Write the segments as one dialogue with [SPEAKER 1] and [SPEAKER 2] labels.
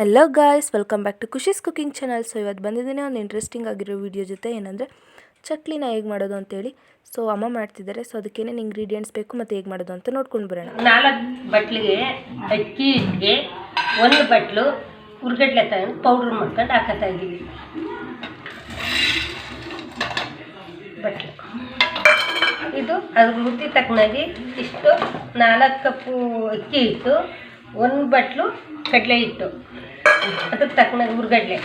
[SPEAKER 1] Hello guys, welcome back to Khushi's cooking channel. So ಇವತ್ತು ಬಂದಿದ್ದೀನಿ ಒಂದು ಇಂಟ್ರೆಸ್ಟಿಂಗ್ ಆಗಿರೋ ವಿಡಿಯೋ ಜೊತೆ. ಏನಂದರೆ ಚಕ್ಲಿನ ಹೇಗೆ ಮಾಡೋದು ಅಂತೇಳಿ. ಸೊ ಅಮ್ಮ ಮಾಡ್ತಿದ್ದಾರೆ. ಸೊ ಅದಕ್ಕೇನೇನು ಇಂಗ್ರೀಡಿಯೆಂಟ್ಸ್ ಬೇಕು ಮತ್ತು ಹೇಗೆ ಮಾಡೋದು ಅಂತ ನೋಡ್ಕೊಂಡು ಬರೋಣ.
[SPEAKER 2] 4 ಬಟ್ಲಿಗೆ ಅಕ್ಕಿ ಹಿಟ್ಟಿಗೆ 1 ಬಟ್ಲು ಹುರ್ಗಡ್ಲೆ ತಗೊಂಡು ಪೌಡ್ರ್ ಮಾಡ್ಕೊಂಡು ಹಾಕತ್ತಾ ಇದ್ದೀವಿ. ಬಟ್ಲು ಇದು ಅದ್ರ ರುಚಿ ತಕ್ಕನಾಗಿ ಇಷ್ಟು 4 ಕಪ್ಪು ಅಕ್ಕಿ ಹಿಟ್ಟು, 1 ಬಟ್ಲು ಕಡಲೆ ಹಿಟ್ಟು, ಅದ್ರ ತಕ್ಕನಾಗಿ ಹುರ್ಗಡ್ಲೆ,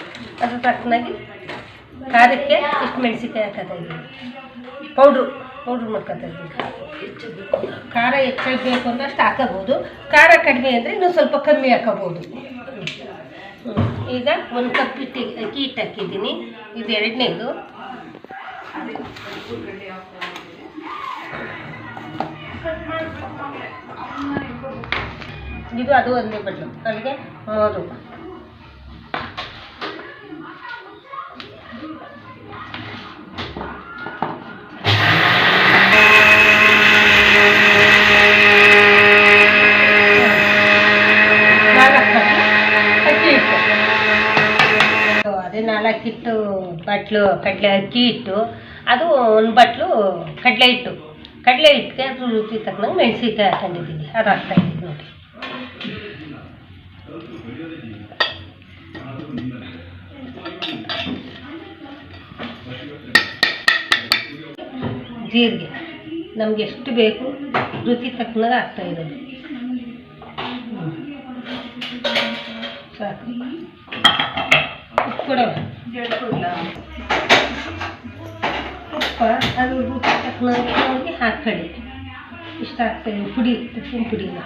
[SPEAKER 2] ಅದ್ರ ತಕ್ಕನಾಗಿ ಖಾರಕ್ಕೆ ಇಷ್ಟು ಮೆಣಸಿನ್ಕಾಯಿ ಹಾಕೋತಾ ಇದ್ದೀವಿ. ಪೌಡ್ರು ಮಾಡ್ಕೊತಾ ಇದ್ದೀವಿ. ಖಾರ ಹೆಚ್ಚಾಗಿ ಬೇಕು ಅಂದ್ರೆ ಅಷ್ಟು ಹಾಕೋಬೋದು, ಖಾರ ಕಡಿಮೆ ಅಂದರೆ ಇನ್ನೂ ಸ್ವಲ್ಪ ಕಮ್ಮಿ ಹಾಕೋಬೋದು. ಈಗ 1 ಕಪ್ ಅಕ್ಕಿ ಹಿಟ್ಟು ಹಾಕಿದ್ದೀನಿ. ಇದು 2ನೇದು. ಇದು ಅದು 1ನೇ ಬಟ್ಲು, ಅಲ್ಲಿಗೆ 3. ಅದೇ 4 ಹಿಟ್ಟು ಬಟ್ಲು ಕಡಲೆ ಅಕ್ಕಿ ಹಿಟ್ಟು, ಅದು 1 ಬಟ್ಲು ಕಡಲೆ ಹಿಟ್ಟು. ಕಡಲೆ ಹಿಟ್ಟಿಗೆ ಅದ್ರ ರುಚಿ ತಕ್ಕನಂಗೆ ಮೆಣಸಿನ್ಕಾಯಿ ಹಾಕೊಂಡಿದ್ದೀನಿ. ಅದು ಹಾಕ್ತಾಯಿದ್ದೀನಿ ನೋಡಿ. ಜೀರಿಗೆ ನಮ್ಗೆ ಎಷ್ಟು ಬೇಕು ರುಚಿ ತಕ್ಕನಾಗ ಹಾಕ್ತಾ ಇರೋದು. ಸಾಕು. ಉಪ್ಪು ಕೊಡವ, ಉಪ್ಪ ಅದು ರುಚಿ ತಕ್ಕನಾಗಿ ಹಾಕ್ಕೊಳ್ಳಿ. ಇಷ್ಟ ಹಾಕ್ತಾಯಿದ್ದೀವಿ. ಪುಡಿ, ಉಪ್ಪಿನ ಪುಡಿನ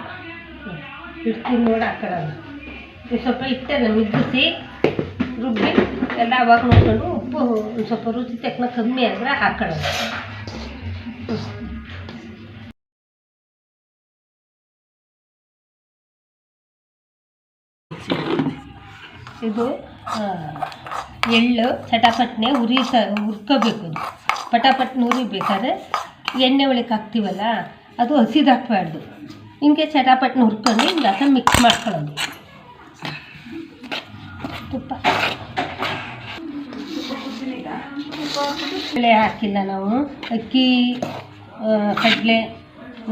[SPEAKER 2] ಇಡ್ತೀನಿ ನೋಡಿ ಹಾಕೊಳ್ಳೋಣ. ಇದು ಸ್ವಲ್ಪ ಹಿಟ್ಟನ್ನು ಮಿದ್ದಿಸಿ ರುಬ್ಬಿ ಎಲ್ಲ ಅವಾಗ ನೋಡ್ಕೊಂಡು ಉಪ್ಪು ಒಂದು ಸ್ವಲ್ಪ ರುಚಿ ತಕ್ಕನ ಕಮ್ಮಿ ಆದರೆ ಹಾಕೊಳ್ಳೋದು. ಇದು ಎಳ್ಳು ಚಟಾಪಟ್ನೆ ಹುರ್ಕೋಬೇಕು. ಅದು ಪಟಾಪಟ್ನೆ ಹುರಿಬೇಕಾದ್ರೆ ಎಣ್ಣೆ ಒಳಗೆ ಹಾಕ್ತೀವಲ್ಲ, ಅದು ಹಸಿದು ಹಾಕಬಾರ್ದು. ಹಿಂಗೆ ಚಟಾಪಟ್ನೆ ಹುರ್ಕೊಂಡು ಹಿಂಗೆ ಹಾಕಿ ಮಿಕ್ಸ್ ಮಾಡ್ಕೊಳ್ಳೋದು. ತುಪ್ಪ ಬೇಳೆ ಹಾಕಿಲ್ಲ ನಾವು. ಅಕ್ಕಿ ಕಡಲೆ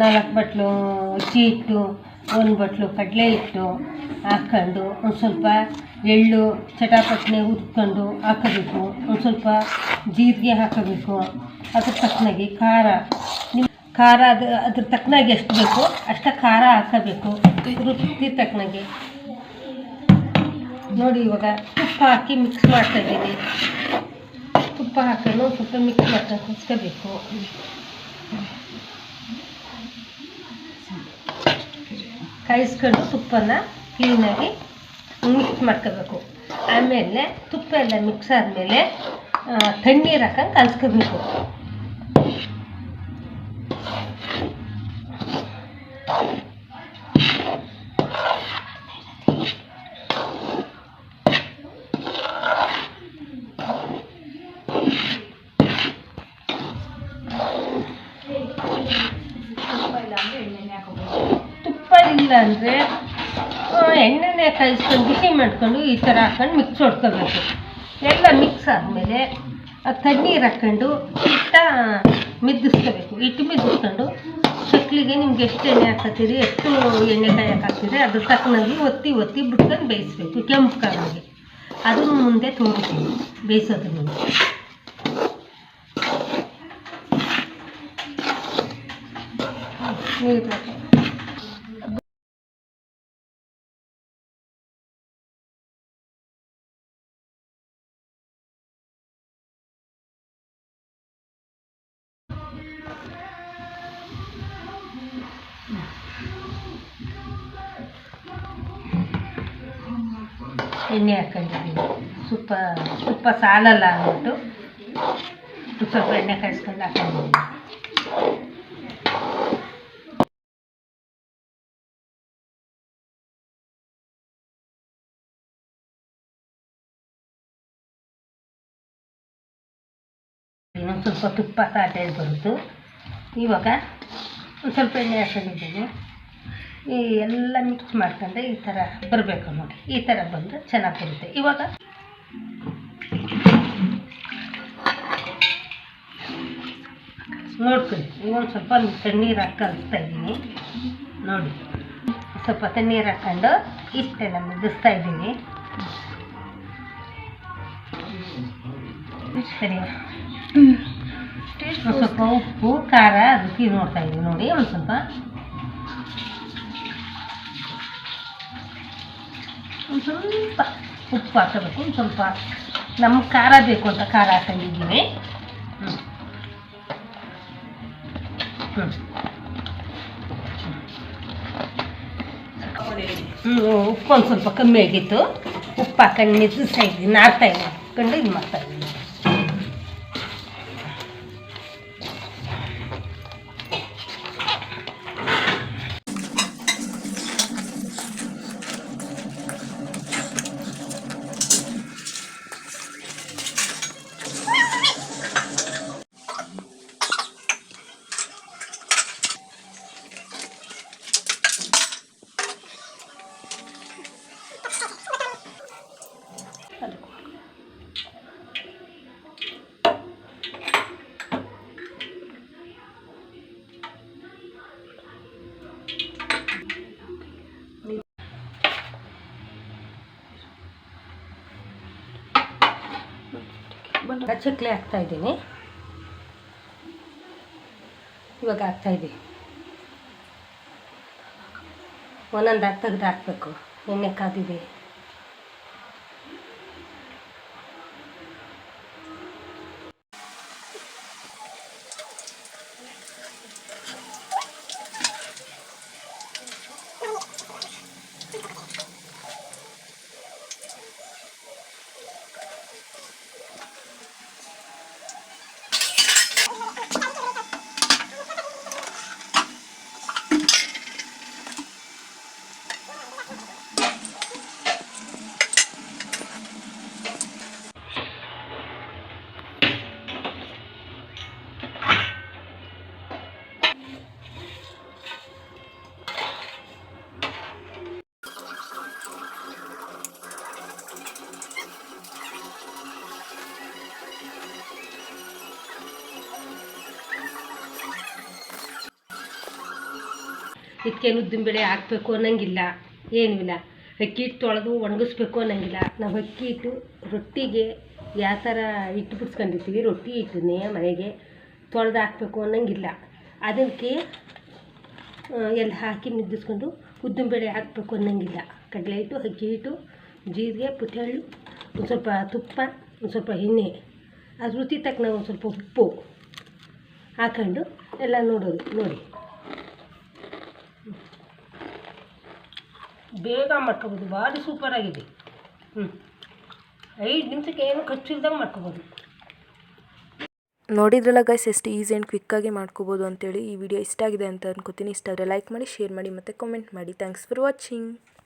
[SPEAKER 2] 4 ಬಟ್ಲು ಅಕ್ಕಿ ಹಿಟ್ಟು, 1 ಬಟ್ಲು ಕಡಲೆ ಹಿಟ್ಟು ಹಾಕ್ಕೊಂಡು ಒಂದು ಸ್ವಲ್ಪ ಎಳ್ಳು ಚಟಾಪಟ್ನೆ ಹುರ್ಕೊಂಡು ಹಾಕೋಬೇಕು. ಒಂದು ಸ್ವಲ್ಪ ಜೀರಿಗೆ ಹಾಕೋಬೇಕು. ಅದ್ರ ತಕ್ಕನಾಗಿ ಖಾರ ಅದ್ರ ತಕ್ಕನಾಗಿ ಎಷ್ಟು ಬೇಕು ಅಷ್ಟು ಖಾರ ಹಾಕೋಬೇಕು. ರುಚಿ ತಕ್ಕನಾಗಿ ನೋಡಿ. ಇವಾಗ ತುಪ್ಪ ಹಾಕಿ ಮಿಕ್ಸ್ ಮಾಡ್ತಾಯಿದ್ದೀನಿ. ತುಪ್ಪ ಹಾಕೊಂಡು ಸ್ವಲ್ಪ ಮಿಕ್ಸ್ ಮಾಡ್ಕೊಂಡು ಕುದಿಸ್ಕೋಬೇಕು. ಕಾಯಿಸ್ಕೊಂಡು ತುಪ್ಪನ ಕ್ಲೀನಾಗಿ ಮಿಕ್ಸ್ ಮಾಡ್ಕೋಬೇಕು. ಆಮೇಲೆ ತುಪ್ಪ ಎಲ್ಲ ಮಿಕ್ಸ್ ಆದಮೇಲೆ ತಣ್ಣೀರು ಹಾಕಂಡು ಕಲಿಸ್ಕೋಬೇಕು. ತುಪ್ಪ ಇಲ್ಲ ಅಂದರೆ ಎಣ್ಣೆನೇ ಕಾಯಿಸ್ಕೊಂಡು ಬಿಸಿ ಮಾಡ್ಕೊಂಡು ಈ ಥರ ಹಾಕೊಂಡು ಮಿಕ್ಸ್ ಹೊಡ್ಕೋಬೇಕು. ಎಲ್ಲ ಮಿಕ್ಸ್ ಆದಮೇಲೆ ತಣ್ಣೀರು ಹಾಕ್ಕೊಂಡು ಹಿಟ್ಟು ಮಿದ್ದಿಸ್ಕೊಂಡು ಚಕ್ಲಿಗೆ ನಿಮ್ಗೆ ಎಷ್ಟು ಎಣ್ಣೆ ಹಾಕತ್ತೀರಿ, ಎಷ್ಟು ಎಣ್ಣೆಕಾಯಿ ಹಾಕ್ತೀರಿ ಅದ್ರ ತಕ್ಕನಾಗಿ ಒತ್ತಿ ಬಿಟ್ಕೊಂಡು ಬೇಯಿಸ್ಬೇಕು ಕೆಂಪು ಕಾಳಿಗೆ. ಅದನ್ನು ಮುಂದೆ ತೋರಿಸ್ತೀವಿ ಬೇಯಿಸೋದ್ರ ಮುಂದೆ. ನೀರು ಎಣ್ಣೆ ಹಾಕೊಂಡಿದ್ದೀವಿ. ತುಪ್ಪ ಸಾಲಲ್ಲ ಅಂದ್ಬಿಟ್ಟು ಸ್ವಲ್ಪ ಎಣ್ಣೆ ಕಾಯಿಸ್ಕೊಂಡು ಹಾಕೊಂಡಿದ್ದೀವಿ. ಇನ್ನೊಂದು ಸ್ವಲ್ಪ ತುಪ್ಪ ಸಾಟೇಜ್ ಬರುತ್ತೆ. ಇವಾಗ ಒಂದು ಸ್ವಲ್ಪ ಎಣ್ಣೆ ಹಾಕೊಂಡಿದ್ದೀನಿ. ಈ ಎಲ್ಲ ಮಿಕ್ಸ್ ಮಾಡ್ಕೊಂಡ್ರೆ ಈ ಥರ ಬರಬೇಕು ನೋಡಿ. ಈ ಥರ ಬಂದರೆ ಚೆನ್ನಾಗಿ ಬರುತ್ತೆ. ಇವಾಗ ನೋಡ್ಕೊಳ್ಳಿ, ಇವೊಂದು ಸ್ವಲ್ಪ ತಣ್ಣೀರು ಹಾಕಿ ಕಲಿಸ್ತಾ ಇದ್ದೀನಿ ನೋಡಿ. ಸ್ವಲ್ಪ ತಣ್ಣೀರು ಹಾಕ್ಕೊಂಡು ಇಷ್ಟೆಲ್ಲ ಮಿದಿಸ್ತಾ ಇದ್ದೀನಿ. ಸರಿ, ಒಂದು ಸ್ವಲ್ಪ ಉಪ್ಪು ಖಾರ ರುಚಿ ನೋಡ್ತಾ ಇದ್ದೀನಿ ನೋಡಿ. ಒಂದು ಸ್ವಲ್ಪ ಉಪ್ಪು ಹಾಕಬೇಕು. ಒಂದು ಸ್ವಲ್ಪ ನಮ್ಗೆ ಖಾರ ಬೇಕು ಅಂತ ಖಾರ ಹಾಕೊಂಡಿದ್ದೀನಿ. ಉಪ್ಪು ಒಂದು ಸ್ವಲ್ಪ ಕಮ್ಮಿ ಆಗಿತ್ತು. ಉಪ್ಪು ಹಾಕೊಂಡು ಮಿದಿಸ್ತಾ ಇದ್ದೀನಿ, ನಾರ್ತಾ ಇದ್ದೀನಿ, ಹಾಕೊಂಡು ಇದು ಮಾಡ್ತಾ ಇದ್ದೀನಿ. ಚಕ್ಲಿ ಹಾಕ್ತಾ ಇದ್ದೀನಿ. ಇವಾಗ ಹಾಕ್ತಾ ಇದ್ದೀನಿ. ಒಂದೊಂದು ತೆಗೆದು ಹಾಕಬೇಕು. ಎಣ್ಣೆ ಕಾದಿದೆ. ಇದಕ್ಕೇನು ಉದ್ದಿನಬೇಳೆ ಹಾಕಬೇಕು ಅನ್ನೋಂಗಿಲ್ಲ, ಏನೂ ಇಲ್ಲ. ಅಕ್ಕಿ ಹಿಟ್ಟು ತೊಳೆದು ಒಣಗಿಸ್ಬೇಕು ಅನ್ನೋಂಗಿಲ್ಲ. ನಾವು ಅಕ್ಕಿ ಹಿಟ್ಟು ರೊಟ್ಟಿಗೆ ಯಾವ ಥರ ಹಿಟ್ಟು ಬಿಡ್ಸ್ಕೊಂಡಿರ್ತೀವಿ, ರೊಟ್ಟಿ ಹಿಟ್ಟನ್ನೇ ಮನೆಗೆ ತೊಳೆದು ಹಾಕಬೇಕು ಅನ್ನೋಂಗಿಲ್ಲ. ಅದಕ್ಕೆ ಎಲ್ಲ ಹಾಕಿ ಮಿದ್ದಿಸ್ಕೊಂಡು ಉದ್ದಿನಬೇಳೆ ಹಾಕಬೇಕು ಅನ್ನೋಂಗಿಲ್ಲ. ಕಡಲೆ ಹಿಟ್ಟು, ಅಕ್ಕಿ ಹಿಟ್ಟು, ಜೀರಿಗೆ, ಪುಟ್ಟೆಳ್ಳು, ಒಂದು ಸ್ವಲ್ಪ ತುಪ್ಪ, ಒಂದು ಸ್ವಲ್ಪ ಎಣ್ಣೆ, ಅದು ರುಚಿ ತಕ್ಕನ ಒಂದು ಸ್ವಲ್ಪ ಉಪ್ಪು ಹಾಕೊಂಡು ಎಲ್ಲ ನೋಡೋದು ನೋಡಿ. ಬೇಗ ಮಾಡ್ಕೊಬೋದು, ಭಾರಿ ಸೂಪರಾಗಿದೆ. 5 ನಿಮಿಷಕ್ಕೆ ಏನು ಖರ್ಚಿಲ್ದಂಗೆ ಮಾಡ್ಕೊಬೋದು.
[SPEAKER 1] ನೋಡಿದ್ರಲ್ಲ ಗೈಸ್, ಎಷ್ಟು ಈಸಿ ಆ್ಯಂಡ್ ಕ್ವಿಕ್ಕಾಗಿ ಮಾಡ್ಕೋಬೋದು ಅಂತೇಳಿ. ಈ ವಿಡಿಯೋ ಇಷ್ಟ ಆಗಿದೆ ಅಂತ ಅನ್ಕೋತೀನಿ. ಇಷ್ಟ ಆದರೆ ಲೈಕ್ ಮಾಡಿ, ಶೇರ್ ಮಾಡಿ ಮತ್ತು ಕಾಮೆಂಟ್ ಮಾಡಿ. Thanks for watching.